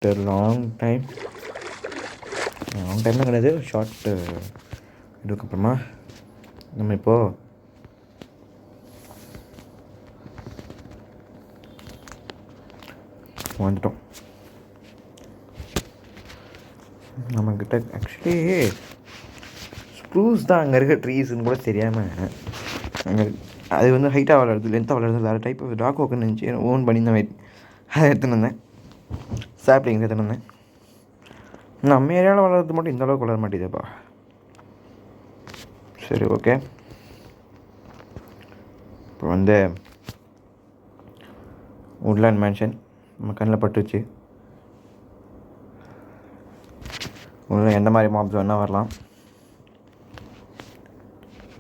After long டைம்லாம் கிடையாது, short இதுக்கப்புறமா நம்ம இப்போது வந்துட்டோம். நம்மக்கிட்ட ஆக்சுவலி ஸ்ப்ரூஸ் தான் அங்கே இருக்க ட்ரீஸ்ன்னு கூட தெரியாமல் அங்கே அது வந்து ஹைட்டாக வளருது, லென்த்தாக வளருது, வேறு டைப் ஆஃப் டாக் ஓக்குன்னு இருந்துச்சு, ஓன் பண்ணி தான் அதை எடுத்துன்னு வந்தேன். சாப்ளிங் எடுத்துன்னு வந்தேன். நம்ம ஏரியாவில் வளர்றது மட்டும் இந்தளவுக்கு வளர மாட்டேதுப்பா. சரி, ஓகே. இப்போ வந்து வுட்லேண்ட் மேன்ஷன் நம்ம கண்ணில் பட்டுச்சு. உள்ள எந்த மாதிரி மாப்ஸ் வேணால் வரலாம்.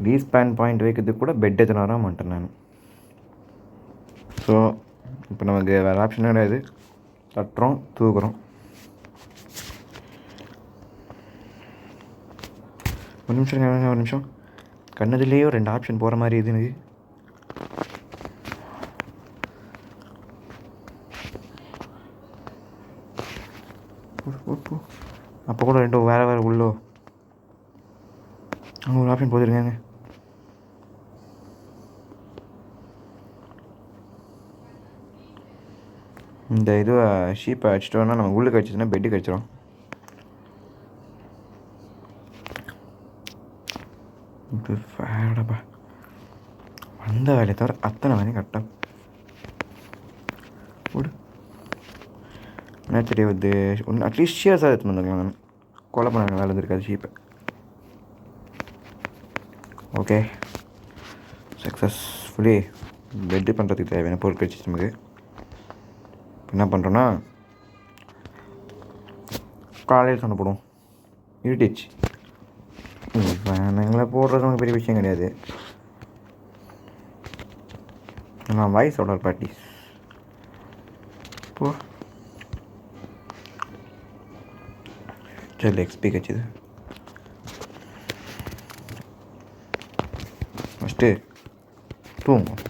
ரீஸ்பேன் பாயிண்ட் வைக்கிறதுக்கு கூட பெட் எத்தனை வர மாட்டேன் நான். ஸோ இப்போ நமக்கு வேறு ஆப்ஷன் கிடையாது, தட்டுறோம், தூக்குறோம். ஒரு நிமிஷம் கண்ணதுலேயே 2 ஆப்ஷன் போகிற மாதிரி இது எனக்கு. அப்போ கூட 2 வேறு உள்ளோ அங்கே ஒரு ஆப்ஷன் போயிருக்காங்க. இந்த இது ஷீப்பை அடிச்சிட்டோன்னா நம்ம உள்ளுக்கு அடிச்சிட்டோன்னா பெட்டு கடிச்சிடும். இது வேடப்பா வந்த வேலையை தவிர அத்தனை வேலையும் கரெக்டாக விடு. என்ன தெரியாது, ஒன்று அட்லீஸ்ட் ஷியர்ஸாக எடுத்துன்னு வந்துருக்கலாம். நான் கொலை பண்ண வேலை இருக்காது ஷீப்பை. ஓகே, சக்ஸஸ்ஃபுல்லி பெட்டு பண்ணுறதுக்கு தேவையான பொருள் கிடச்சிச்சு நமக்கு. என்ன பண்ணுறோன்னா காலையில் சண்டை போடுவோம். இருட்டிச்சு, வேணுங்களை போடுறது நமக்கு பெரிய விஷயம் கிடையாது. நான் வாய்ஸோட பாட்டி இப்போ சரி எக்ஸ்பி கட்சிது. ஃபஸ்ட்டு தூங்கும்.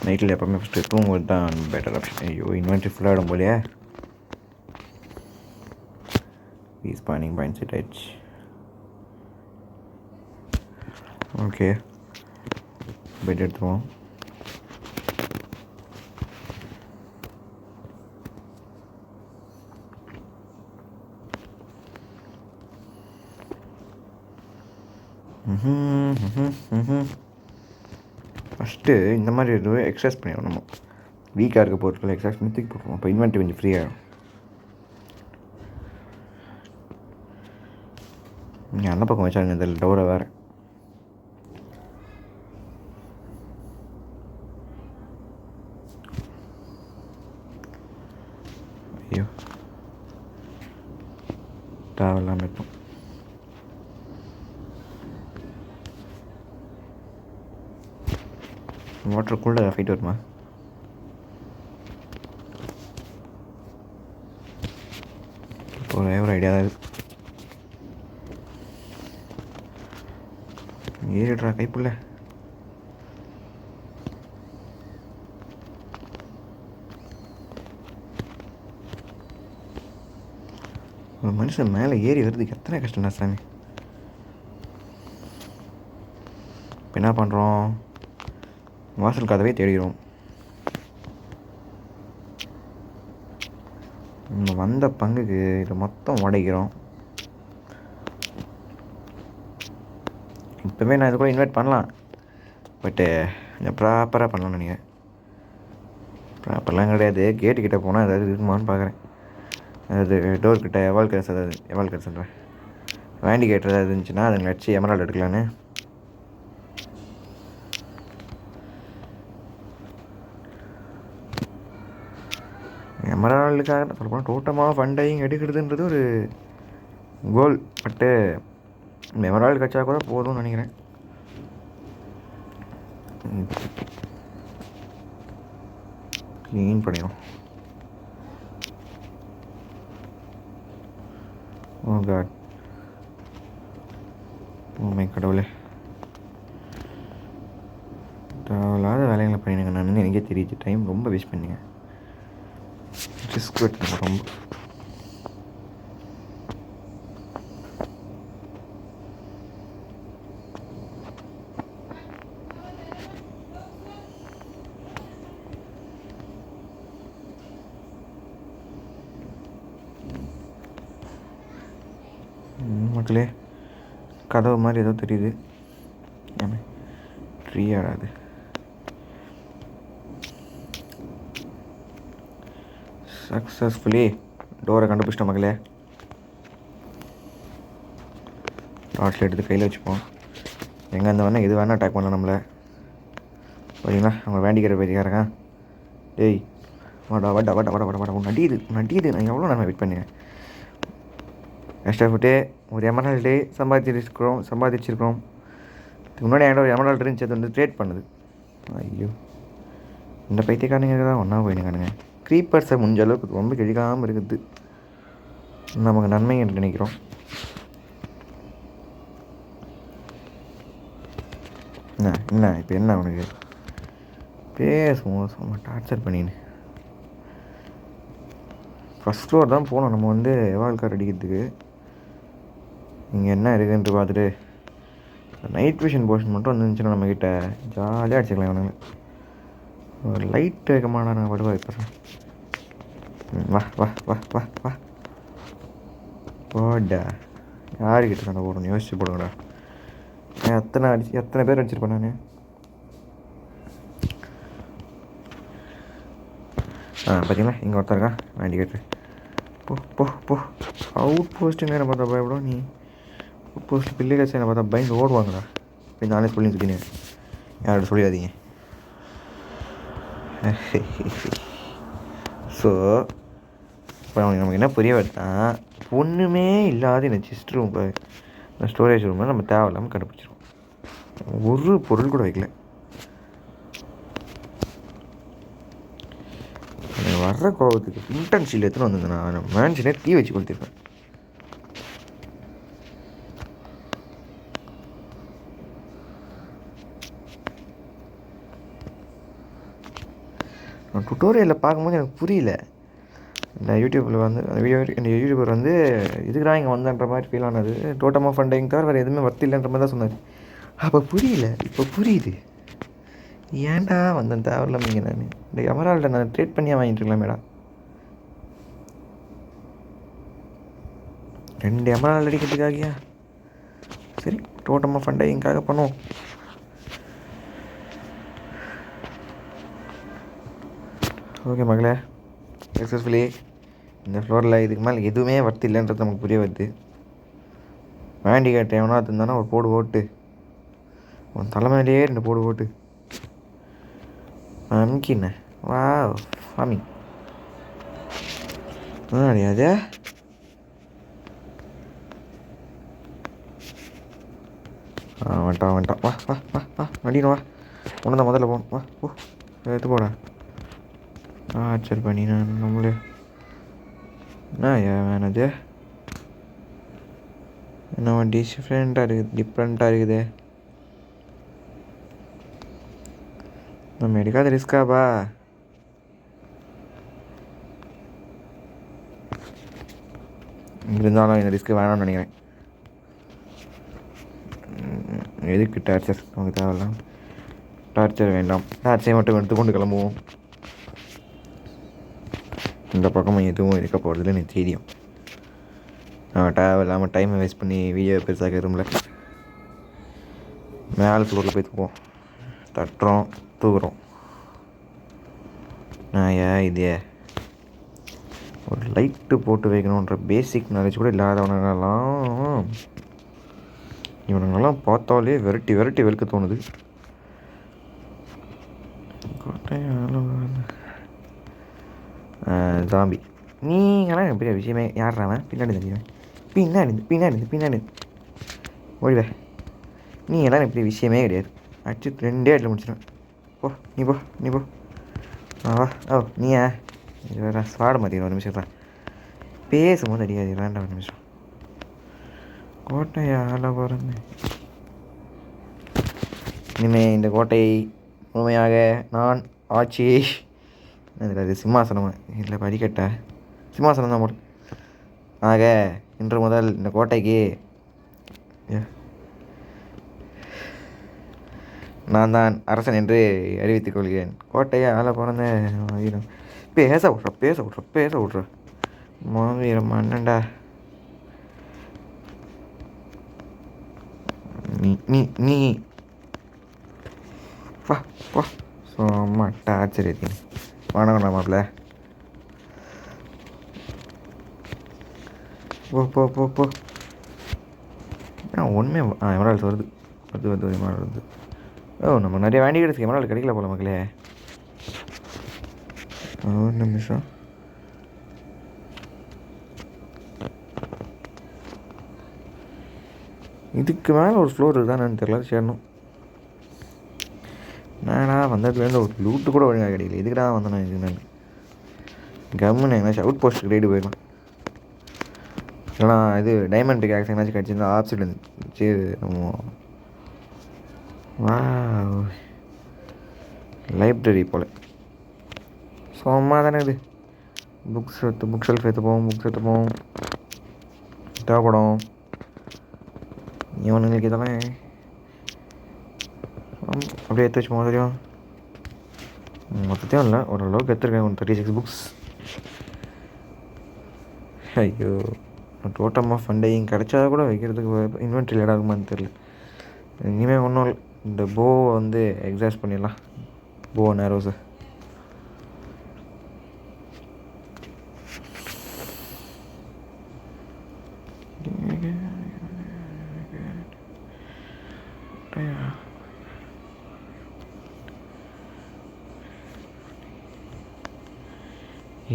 நைட்டில் எப்போவுமே ஃபஸ்ட்டு தூங்குவது தான் பெட்டர் ஆப்ஷன். ஐயோ, இன்வென்ட்ரி ஃபுல்லாகிடும் போலையே. ரீஸ்பானிங் பாயிண்ட் செட் ஆயிடுச்சு. ஓகே, பெட் எடுத்துருவோம். ஃபஸ்ட்டு இந்த மாதிரி எதுவும் எக்ஸசைஸ் பண்ணிடுவோம். நம்ம வீக்காக இருக்க பொருட்களை எக்ஸசைஸ் பண்ணி தூக்கி போட்டுருவோம். அப்போ இன்வென்ட்ரி கொஞ்சம் ஃப்ரீயாகிடும். நீங்கள் அந்த பக்கம் வச்சாங்க இந்த டோரை வேறு. ஐயோ, தேவையில்லாமல் இருக்கும். வாட்டருக்குள்ளே ஃபைட் வருமா? ஒரு ஐடியா தான் இருக்குது. ஏறிடுறா கைப்புள்ள. ஒரு மனுஷன் மேலே ஏறி வருதுக்கு எத்தனை கஷ்டம்டா சாமி. இப்போ என்ன பண்ணுறோம், வாசல் கதவே தேடிக்கிறோம். நம்ம வந்த பங்குக்கு இதை மொத்தம் உடைக்கிறோம். இப்போவே நான் இது கூட இன்வைட் பண்ணலாம், பட்டு கொஞ்சம் ப்ராப்பராக பண்ணலாம்னு நினைக்கிறேன். ப்ராப்பர்லாம் கிடையாது, கேட்டுக்கிட்ட போனால் ஏதாவது இருக்குமான்னு பார்க்குறேன். அதாவது டோர்கிட்ட எவால்கர் சொல்கிறேன், வேண்டிகேட்டர் ஏதாவது இருந்துச்சுன்னா அதை வச்சு எமரால்டு எடுக்கலான்னு. எமரால்டுக்காக சொல்லப்போனால் டோட்டமாக ஃபண்டையும் எடுக்கிறதுன்றது ஒரு கோல். பட்டு எமரால்டு கிடச்சா கூட போதும்னு நினைக்கிறேன். க்ளீன் பண்ணிடும். ஓ காட், ஓ மை கடவுளே, தேவையில்லாத வேலைகளை பண்ணிடுங்க. நான் எனக்கே தெரியுது, டைம் ரொம்ப வேஸ்ட் பண்ணிங்க. ரிஸ்க் எடுத்து ரொம்ப மக்களே. கதவு மாதிரி ஏதோ தெரியுது. ட்ரீ ஆடாது. சக்ஸஸ்ஃபுல்லி டோரை கண்டுபிடிச்சிட்டோம் மக்களே. டார்ச்சில் எடுத்து கையில் வச்சுப்போம். எங்கே இருந்த வேணால் எது வேணால் அட்டாக் பண்ணலாம் நம்மளை. பார்த்தீங்களா அவங்க வேண்டிக்கிற பேதிக்காரங்க. டேய் வாடா வாடா வாடா வாடா வாடா வாடா நடியுது. நான் எவ்வளோ நேரம் வெயிட் பண்ணேன். கஷ்டப்பட்டு ஒரு எமரால்டு சம்பாதிச்சிருக்கிறோம். இதுக்கு முன்னாடி என்கிட்ட ஒரு எமரால்டு இருந்துச்சு, அது வந்து ட்ரேட் பண்ணுது. ஐயோ, இந்த பைத்தியக்காரங்க தான் ஒன்றா போயினுக்கானுங்க. க்ரீப்பர்ஸை முடிஞ்ச அளவுக்கு ரொம்ப கிழிக்காமல் இருக்குது. நமக்கு நன்மை என்று நினைக்கிறோம். என்ன இப்போ என்ன அவனுக்கு பேசுவோம் சும்மா டார்ச்சர் பண்ணின்னு. ஃபஸ்ட் ஃப்ளோர் தான் போகணும் நம்ம வந்து எவால் கார் அடிக்கிறதுக்கு. இங்கே என்ன இருக்குன்ட்டு பார்த்துட்டு நைட் விஷன் போர்ஷன் மட்டும் வந்துருந்துச்சுன்னா நம்மக்கிட்ட ஜாலியாக அடிச்சுக்கலாம். இவனுங்க ஒரு லைட் வைக்க மாட்டா. நான் படுவா இப்போ வா வா வா வா வா போடா. யாருக்கிட்ட சண்டை போடணும் யோசிச்சு போடுங்கடா. எத்தனை பேர் அடிச்சிருப்பேன் நான். பார்த்தீங்களா இங்கே ஒருத்தர் இருக்கா வேண்டி கேட்டு. போ போ போ. அவுட் போஸ்ட்டுங்க என்ன பார்த்தா பயப்படும். நீ அவுட் போஸ்ட் பில்லேஜ் என்ன பார்த்தா பயந்து ஓடுவாங்கடா. இப்போ நானே சொல்லி சுற்றினேன். யார்கிட்ட சொல்லிடாதீங்க. ஸோ இப்போ நமக்கு என்ன புரிய வருதான், ஒன்றுமே இல்லாத இந்த செஸ்ட் ரூம் இந்த ஸ்டோரேஜ் ரூமில் நம்ம தேவையில்லாமல் கண்டுபிடிச்சிருவோம். ஒரு பொருள் கூட வைக்கல. எனக்கு வர்ற கோபத்துக்கு இன்டர்ன்ஷில் எடுத்துன்னு வந்திருந்தேன். நான் மேன்ஷனே தீ வச்சு கொடுத்துருப்பேன். நான் டுட்டோரியலில் பார்க்கும்போது எனக்கு புரியல. இந்த யூடியூப்பில் வந்து இந்த யூடியூபர் வந்து இதுக்குடா இங்கே வந்தன்ற மாதிரி ஃபீல் ஆனது. டோட்டம் ஆஃப் ஃபண்டிங் தவிர வேறு எதுவுமே ஒர்த் இல்லைன்ற மாதிரி தான் சொன்னார். அப்போ புரியல, இப்போ புரியுது. ஏன்டா வந்தேன் தேவையில்லாம இங்கே. நான் இந்த எமரால்டை நான் ட்ரேட் பண்ணியாக வாங்கிட்டு இருக்கலாம் மேடம். 2 எமரால்டு அடிக்கிறதுக்காகியா? சரி, டோட்டம் ஆஃப் ஃபண்டிங்காக பண்ணுவோம். ஓகே மகளே, சக்ஸஸ்ஃபுல்லி இந்த ஃப்ளோரில் இதுக்கு மேலே எதுவுமே ஒர்த் இல்லைன்றது நமக்கு புரிய வருது. வேண்டி கேட்டேன் எவனா இருந்தானா ஒரு போடு போட்டு உன் தலைமையிலேயே 2 போடு போட்டு அமுக்கிண்ண வா சாமி. அது வந்துட்டான் வா வா வா வா நடிக்கணும். வா உன்ன தான் முதல்ல போகணும். வா ஓ எடுத்து போட. சரி பண்ணி நான் நம்மளே என்ன வேணது என்ன டிஃப்ரெண்ட்டாக இருக்குது. நம்ம எடுக்காத ரிஸ்காப்பா. இருந்தாலும் இந்த ரிஸ்க்கு வேணாம்னு நினைக்கிறேன். எதுக்கு டார்ச்சர்? நமக்கு தேவையில்லாம் டார்ச்சர் வேண்டாம். டார்ச்சரை மட்டும் எடுத்துக்கொண்டு கிளம்புவோம். இந்த பக்கமும் எதுவும் இருக்க போகிறதில்ல எனக்கு தெரியும். தேவையில்லாமல் டைமை வேஸ்ட் பண்ணி வீடியோ பெருசாக ரூமில் மேலே ஃப்ளோரில் போய் தூக்குவோம். தட்டுறோம் தூக்குறோம். இதே ஒரு லைட்டு போட்டு வைக்கணுன்ற பேசிக் நாலேஜ் கூட இல்லாதவனெல்லாம் இவனுங்கெல்லாம் பார்த்தாலே வெரைட்டி வெறுக்க தோணுது. ஜாம்பி நீங்களாம் பெரிய விஷயமே. யார்றாவன் பின்னாடி தெரியுவேன். பின்னாடி ஓடிவே. நீ எல்லாம் எனக்கு பெரிய விஷயமே கிடையாது. அடிச்சு 2 இடத்துல முடிச்சிடுவேன். நீ போ வா. ஓ நீயா வேற ஸ்வாட மாற்றிக்கணும். 1 நிமிஷம் தான் பேசும்போது அடிக்காது. வேண்டாம் 1 நிமிஷம். கோட்டையால் பிறந்து இனிமேல் இந்த கோட்டையை முழுமையாக நான் ஆட்சி இதில் அது சிம்மாசனமா இல்லை படிக்கட்டா சிம்மாசனம் தான் போடு. ஆக இன்று முதல் இந்த கோட்டைக்கு நான் தான் அரசன் என்று அறிவித்துக் கொள்கிறேன். கோட்டையை ஆள பிறந்த வீரம் பேச விட்ற மாவீரம் அண்ணன்டா. நீ நீ நீ வா வா சும்மா டார்ச்சர் ஏற்றி வணக்கம்டா மாப்பிள்ள. போ போ போ போ ஒன்றுமே எமரால்ஸ் வருது எமரால்டு வருது. நம்ம நிறைய வேண்டி கிடச்சி எமரால்டு கிடைக்கல போல மக்களே. ஒரு நிமிஷம். இதுக்கு மேலே ஒரு ஃப்ளோர் இருக்குதான்னு தெரியல சேரணும். நானா வந்ததுலேருந்து ஒரு லூட்டு கூட ஒழுங்காக கிடைக்கல. இதுக்குடா வந்தேன் இதுக்கு நான் கம்முன்னு எங்கேனாச்சும் அவுட் போஸ்ட்டுக்கு ரைடு போயிடலாம். இல்லைனா இது டைமண்ட் கேக்ஸ் எங்கேனாச்சும் கிடச்சிருந்தா ஆப்சைட் இருந்துச்சு. வா லைப்ரரி போல் சும்மா தானே இது. புக் ஷெல்ஃப் எடுத்து போவோம் தேவைப்படும். இவனுங்களுக்கு இதெல்லாம் அப்படியே எடுத்து வச்சு போக தெரியும். மொத்தத்தையும் இல்லை ஓரளவுக்கு எடுத்துருக்கேன். 36 புக்ஸ். ஐயோ டோட்டம் ஆஃப் ஃபண்டையும் கிடச்சா கூட வைக்கிறதுக்கு இன்வென்ட்ரியில் இடம் இருக்குமான்னு தெரியல. இனிமேல் ஒன்றும் இல்லை. இந்த போவை வந்து எக்ஸாஸ்ட் பண்ணிடலாம். போ நேரோஸை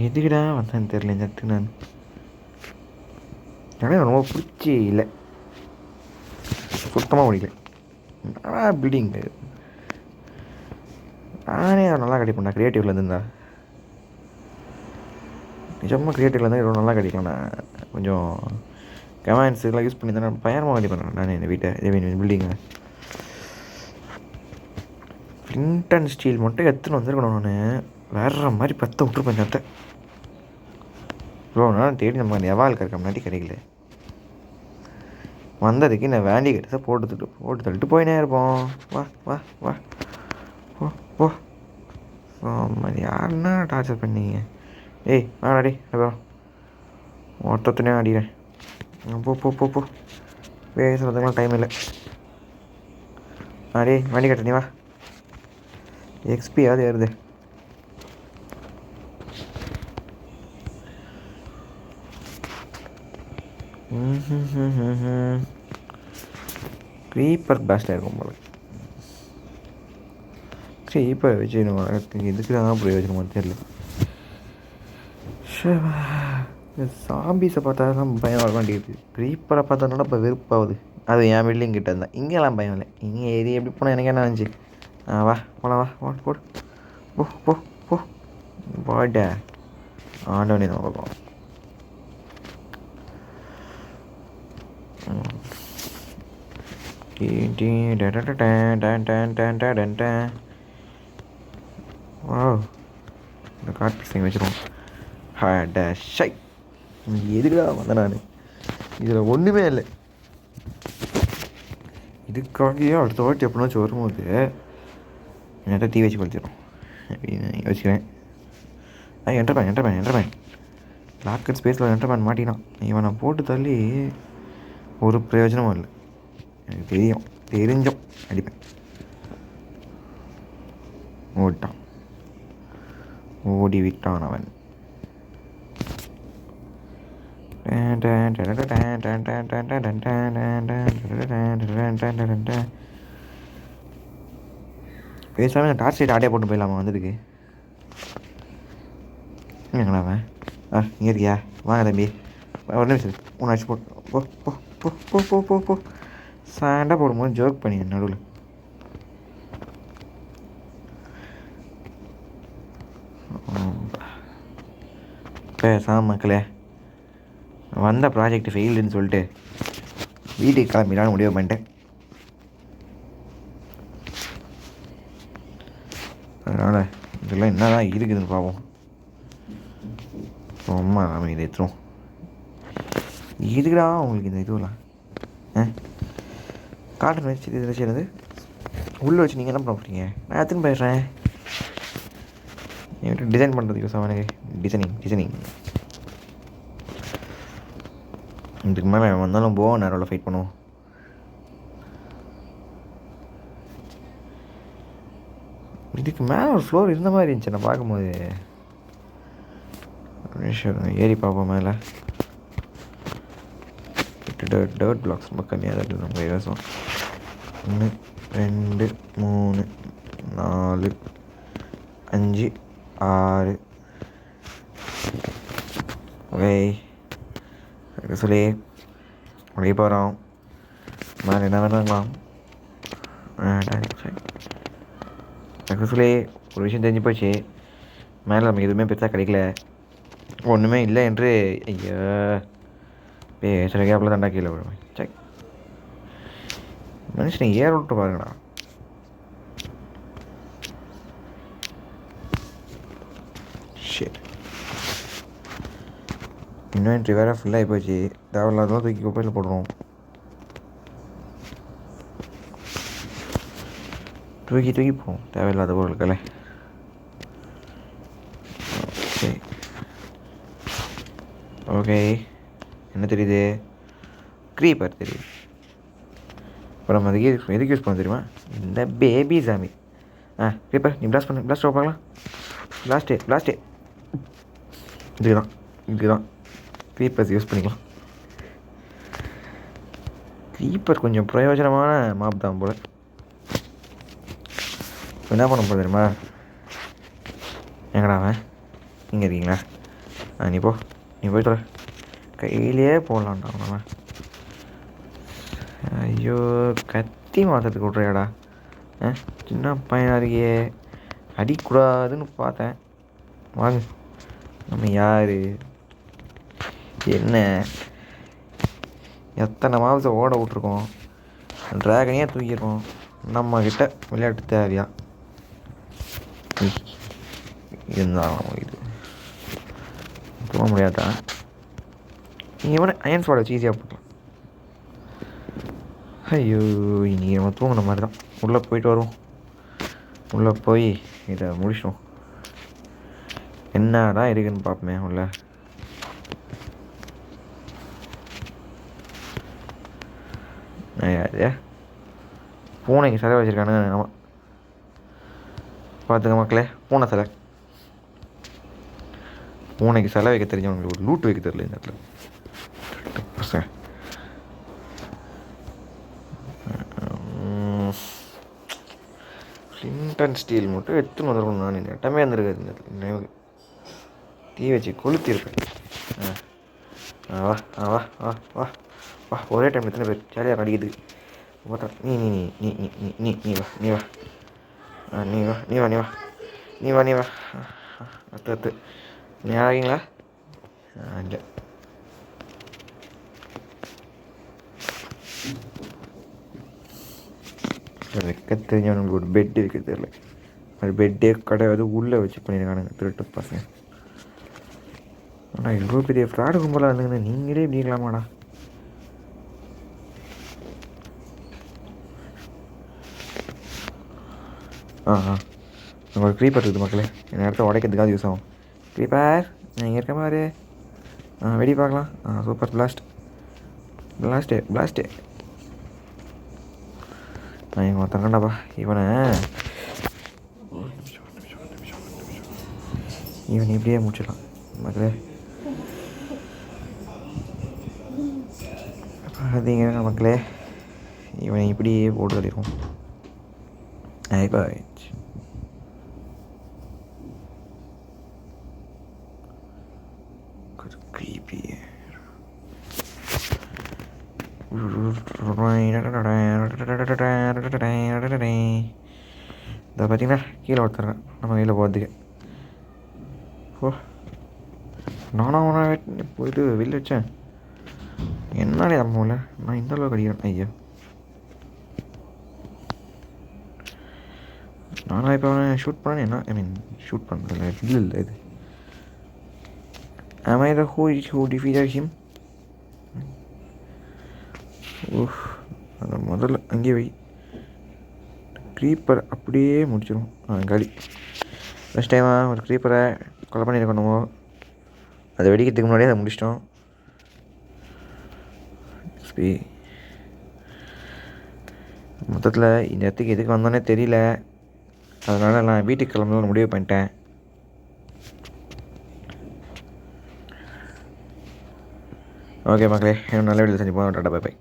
எதுக்குடா வந்தேன்னு தெரியல. இந்த இடத்துக்கு நான் எனக்கு ரொம்ப பிடிச்சி இல்லை, சுத்தமாக பிடிக்கல. ஆனால் பில்டிங் நானே நல்லா கிடைப்பேன்டா க்ரியேட்டிவில் இருந்தா. நிஜமாக க்ரியேட்டிவில் இருந்தால் எவ்வளோ நல்லா கிடைக்கும். நான் கொஞ்சம் கமெண்ட்ஸ் இதெல்லாம் யூஸ் பண்ணி தானே பயங்கரமாக கிடைப்பேன் நான் என் வீட்டை இதே பில்டிங்கை. ஃப்ளிண்ட் அண்ட் ஸ்டீல் மட்டும் எடுத்துன்னு வந்திருக்கணும். நான் வேற மாதிரி பற்ற விட்டுருப்பேன் சத்தை. இவ்வளோ நாள் தேடி நம்ம நெவால் இருக்க முன்னாடி கிடைக்கல. வந்ததுக்கு நான் வேண்டி கிட்ட போட்டு தள்ளிட்டு போயினே இருப்போம். வா வா வா போ போ. யாருன்னா டார்ச்சர் பண்ணீங்க? ஏய் வேணாடி அப்புறம் மொத்தத்துலேயும் அடிக்கிறேன். போ போ போ போ பேசுகிறதுக்கெலாம் டைம் இல்லை. அடே வண்டி கட்ட நீ வா. எக்ஸ்பியாவது ஏறுது. க்ரீப்பர் பேஸ்டாக இருக்கும் போல. க்ரீப்பர் வச்சு இதுக்கு தான் பிரயோஜனமாக தெரியல. சாம்பிஸை பார்த்தா தான் பயம் வர மாட்டேங்குது. க்ரீப்பரை பார்த்தோன்னா இப்போ வெறுப்பாகுது. அது என் பில்டிங் கிட்ட இருந்தால் இங்கேலாம் பயம் இல்லை. இங்கே எது எப்படி போனால் எனக்கு என்ன இருந்துச்சு. வா போலாம் வா போடு போ போ போ பாட ஆண்டவனே நம்ம பார்ப்போம். இந்த கார்பெட் வச்சிருவோம். ஷை எதுக்குடா வந்தேன் நான்? இதில் ஒன்றுமே இல்லை. இதுக்காகவே அடுத்த வாட்டி எப்படினாச்சும் வரும்போது என்கிட்ட தீ வச்சு கொளுத்திடும் அப்படின்னு யோசிக்கிறேன். என்டர்மேன் லாக்கட் ஸ்பேஸில் என்டர்மேன் மாட்டினான். இவனை போட்டு தள்ளி ஒரு பிரயோஜனமும் இல்லை. எனக்கு தெரிஞ்சோம் அடிப்பேன். ஓடி விட்டான் அவன். பேசாமல் டார்ச் லைட் ஆடையாக போட்டு போயிடலாமா வந்ததுக்கு? எங்கடா அவன்? இங்கே இருக்கியா? வாங்க தம்பி ஒரு நிமிஷம் உன்னாச்சு போட்டு போ போ போ போ போ போ போ. சண்டை போடும்போது ஜோக் பண்ணி நடுவில். பேசாம மக்களே வந்த ப்ராஜெக்ட் ஃபெயில்டுன்னு சொல்லிட்டு வீட்டுக்கு கிளம்பிடான்னு முடிவு பண்ணிட்டேன். அதனால் இதெல்லாம் என்ன தான் இருக்குதுன்னு பார்ப்போம். சும்மா நம்ம இதை எடுத்துருவோம். இதுக்குடா உங்களுக்கு இந்த இதுவெல்லாம் காட்டன் வச்சு இதை வச்சுருது உள்ளே வச்சு நீங்கள் என்ன பண்ண போகிறீங்க? நான் எடுத்துன்னு போயிடுறேன். என்கிட்ட டிசைன் பண்ணுறதுக்கு யூஸ் ஆகும் எனக்கு. டிசைனிங் இதுக்கு மேலே வந்தாலும் நேரோவில் ஃபைட் பண்ணுவோம். இதுக்கு மேலே ஒரு ஃப்ளோர் இருந்த மாதிரி இருந்துச்சு நான் பார்க்கும்போது. ஏறி பார்ப்போம் மேலே. டர்ட் பிளாக்ஸ் ரொம்ப கம்மியாக தான் இருக்குது நம்ம இலவசம். 1 2 3 4 5 6 ஓகே சொல்லி அப்படியே போகிறோம். மேலே என்ன வேணாங்களாம் சொல்லி ஒரு விஷயம் தெரிஞ்சு போச்சு. மேலே நமக்கு எதுவுமே பெருசாக கிடைக்கல, ஒன்றுமே இல்லை என்று. ஐயோ பேசுகிற கேப்பில் தாண்டா கீழே விடுவேன். செக் மனுஷனை ஏற விட்டு பாருங்கடா. ஷிட் இன்வென்ட்ரி வேறு ஃபுல்லாகி போச்சு. தேவையில்லாதான் தூக்கி குப்பையில் போடுறோம். தூக்கி போவோம் தேவையில்லாத பொருட்களை. ஓகே ஓகே என்ன தெரியுது? க்ரீப்பர் தெரியுது. இப்போ நம்ம அதுக்கு எதுக்கு யூஸ் பண்ண தெரியுமா? இந்த பேபி சாமி. க்ரீப்பர் நீ பிளாஸ்ட் பண்ணு. பிளாஸ்ட் பார்க்கலாம். பிளாஸ்டே இதுதான் க்ரீப்பர்ஸ் யூஸ் பண்ணிக்கலாம். க்ரீப்பர் கொஞ்சம் பிரயோஜனமான மாப் தான் போல். என்ன பண்ண போகிறது தெரியுமா? எங்கடா அவன்? இங்கே இருக்கீங்களா? நீ போய் தொலை. கையிலே போடலான்டா அவன். ஐயோ கத்தி மாற்றத்துக்கு விட்றியாடா. சின்ன பையனாக இருக்கியே, அடிக்கூடாதுன்னு பார்த்தேன். வாங்க நம்ம யார் என்ன எத்தனை மாதத்தை ஓட விட்ருக்கோம், ட்ராகனையே தூக்கியிருக்கோம். நம்மக்கிட்ட விளையாட்டு தேவையா? இருந்தாலும் இது தூங்க முடியாதான். இவனை அயன் ஸ்வாட் வச்சு ஈஸியாக போட்டலாம். ஐயோ இன்றைக்கி நம்ம தூங்கின மாதிரி தான். உள்ளே போயிட்டு வருவோம். உள்ளே போய் இதை முடிச்சிடும். என்னடா இருக்குன்னு பார்ப்போமே உள்ள. அது பூனைக்கு சிலை வச்சுருக்கானுங்க. ஆமாம் பார்த்துங்க மக்களே, பூனை சிலை. பூனைக்கு சிலை வைக்க தெரிஞ்சவங்களுக்கு ஒரு லூட் வைக்க தெரியல இந்த இடத்துல. ஃப்ளிண்ட் அண்ட் ஸ்டீல் மட்டும் எடுத்துன்னு வந்துருக்கணும். நான் இந்த இடமே இருந்திருக்காது இந்த இடத்துல. நினைவுக்கு தீ வச்சு கொளுத்திருப்பேன். வா வா வா வா வா ஒரே டைம் எத்தனை பேர் ஜாலியாக நடிக்கிறதுக்கு பார்த்தா. நீ நீ நீ நீ நீ நீ நீ வா நீ வா நீ வா நீ வா நீ வா நீ வா நீ வா அத்து நீ ஆகிங்களா? இல்லை வைக்க தெரிஞ்சவனுங்களுக்கு ஒரு பெட்டு வைக்க தெரியல. அது பெட்டே கிடையாது, உள்ளே வச்சு பண்ணியிருக்கானுங்க திருட்டு பசங்க. ஆனால் இவ்வளோ பெரிய ஃப்ராடு கும்பலாக இருந்துங்கண்ணா நீங்களே இப்படி இருக்கலாமாடா? உங்களுக்கு க்ரீப்பர் இருக்குது மக்களே. இந்த இடத்த உடைக்கிறதுக்காக யூஸ் ஆகும். க்ரீப்பர் இங்கே இருக்க மாதிரி வெடி பார்க்கலாம். சூப்பர் பிளாஸ்டே இவன் ஒருத்தங்கண்டாப்பா. இவனை இப்படியே முடிச்சிடலாம் மக்களே. பார்த்தீங்கன்னா மக்களே இவனை இப்படியே போட்டு தள்ளிடுவோம். ஆயிடுச்சு. creepy. இதை பார்த்தீங்கன்னா கீழே ஒருத்தருங்க நம்ம கையில் போகிறதுக்கு. ஓ நானும் அவனை போயிட்டு வெளில வச்சேன். என்னாலே நம்ம நான் இந்த அளவுக்கு அடிக்கிறேன். ஐயோ நானும் இப்போ அவனை ஷூட் பண்ணேன். என்ன ஐ மீன் ஷூட் பண்ணுறதில்ல, இல்லை இது Am I the who defeated him? ஓஹ், அதை முதல்ல அங்கேயே வை. க்ரீப்பர் அப்படியே முடிச்சிடும் காலி. ஃபஸ்ட் டைமாக ஒரு க்ரீப்பரை கொலை பண்ணியிருக்கணுமோ, அதை வெடிக்கிறதுக்கு முன்னாடியே அதை முடிச்சிட்டோம். மொத்தத்தில் இந்த இடத்துக்கு எதுக்கு வந்தோன்னே தெரியல. அதனால் நான் வீட்டுக்கு கிளம்பலாம் முடிவு பண்ணிட்டேன். ஓகே மக்களே, இன்னும் நல்ல வீடியோ செஞ்சு போவோம். Tata bye by.